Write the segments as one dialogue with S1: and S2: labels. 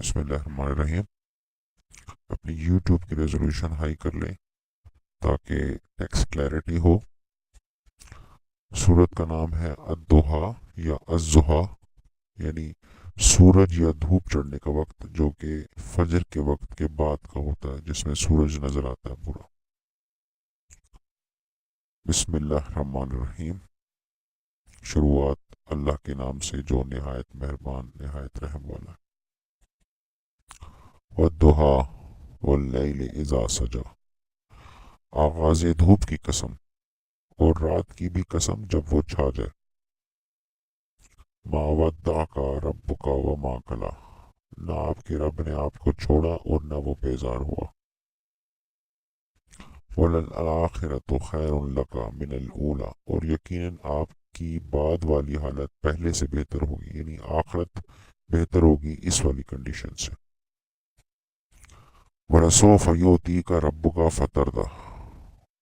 S1: بسم اللہ الرحمن الرحیم۔ اپنی یوٹیوب کی ریزولوشن ہائی کر لیں تاکہ ٹیکسٹ کلیئرٹی ہو۔ سورت کا نام ہے الضحیٰ یا الضحیٰ، یعنی سورج یا دھوپ چڑھنے کا وقت، جو کہ فجر کے وقت کے بعد کا ہوتا ہے، جس میں سورج نظر آتا ہے پورا۔ بسم اللہ الرحمن الرحیم۔ شروعات اللہ کے نام سے جو نہایت مہربان نہایت رحم والا ہے۔ والضحیٰ واللیل اذا سجا، آغاز دھوپ کی قسم اور رات کی بھی قسم جب وہ چھا جائے۔ ما ودعک ربک وما قلی، نہ آپ کے رب نے آپ کو چھوڑا اور نہ وہ بیزار ہوا۔ وَلَلْآخِرَةُ خَيْرٌ لَكَ مِنَ الْأُولَى، اور یقیناً آپ کی بعد والی حالت پہلے سے بہتر ہوگی، یعنی آخرت بہتر ہوگی اس والی کنڈیشن سے۔ وَلَسَوْفَ يُعْطِيكَ رَبُّكَ فَتَرْضَىٰ،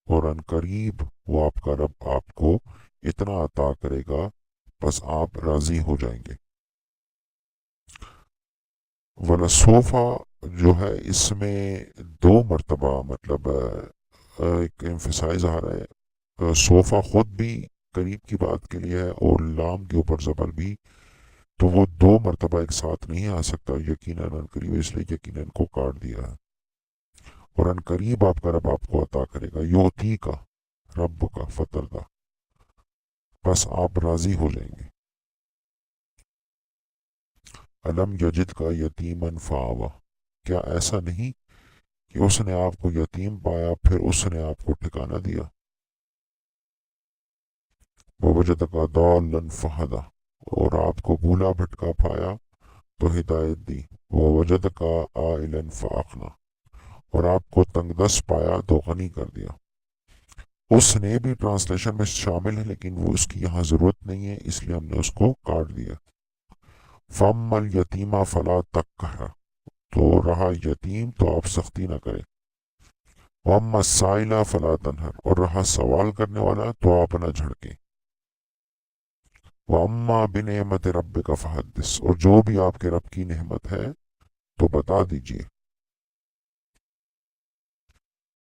S1: اور ان قریب وہ آپ کا رب آپ کو اتنا عطا کرے گا بس آپ راضی ہو جائیں گے۔ وَلَسَوْفَ جو ہے اس میں دو مرتبہ مطلب ایک ایمفیسائز آ رہا ہے۔ صوفہ خود بھی قریب کی بات کے لیے ہے اور لام کے اوپر زبر بھی، تو وہ دو مرتبہ ایک ساتھ نہیں آ سکتا۔ یقیناً ان قریب اس لیے یقیناً کو کاٹ دیا ہے۔ اور ان قریب آپ کا رب آپ کو عطا کرے گا، یوتی کا رب کا فتردہ، بس آپ راضی ہو جائیں گے۔ علم یجد کا یتیمن فآوا، کیا ایسا نہیں کہ اس نے آپ کو یتیم پایا پھر اس نے آپ کو ٹھکانہ دیا۔ ووجدک ضالا فہدی، اور آپ کو بھولا بھٹکا پایا تو ہدایت دی۔ ووجدک عائلا فاغنی، اور آپ کو تنگ دست پایا تو غنی کر دیا۔ اس نے بھی ٹرانسلیشن میں شامل ہے لیکن وہ اس کی یہاں ضرورت نہیں ہے، اس لیے ہم نے اس کو کاٹ دیا۔ فَأَمَّا الْيَتِيمَ فَلَا تَقْهَرْ، تو رہا یتیم تو آپ سختی نہ کریں۔ وَأَمَّا السَّائِلَ فَلَا تَنْهَرْ، اور رہا سوال کرنے والا تو آپ نہ جھڑکیں۔ وَأَمَّا بِنِعْمَةِ رَبِّكَ فَحَدِّثْ، اور جو بھی آپ کے رب کی نعمت ہے تو بتا دیجئے۔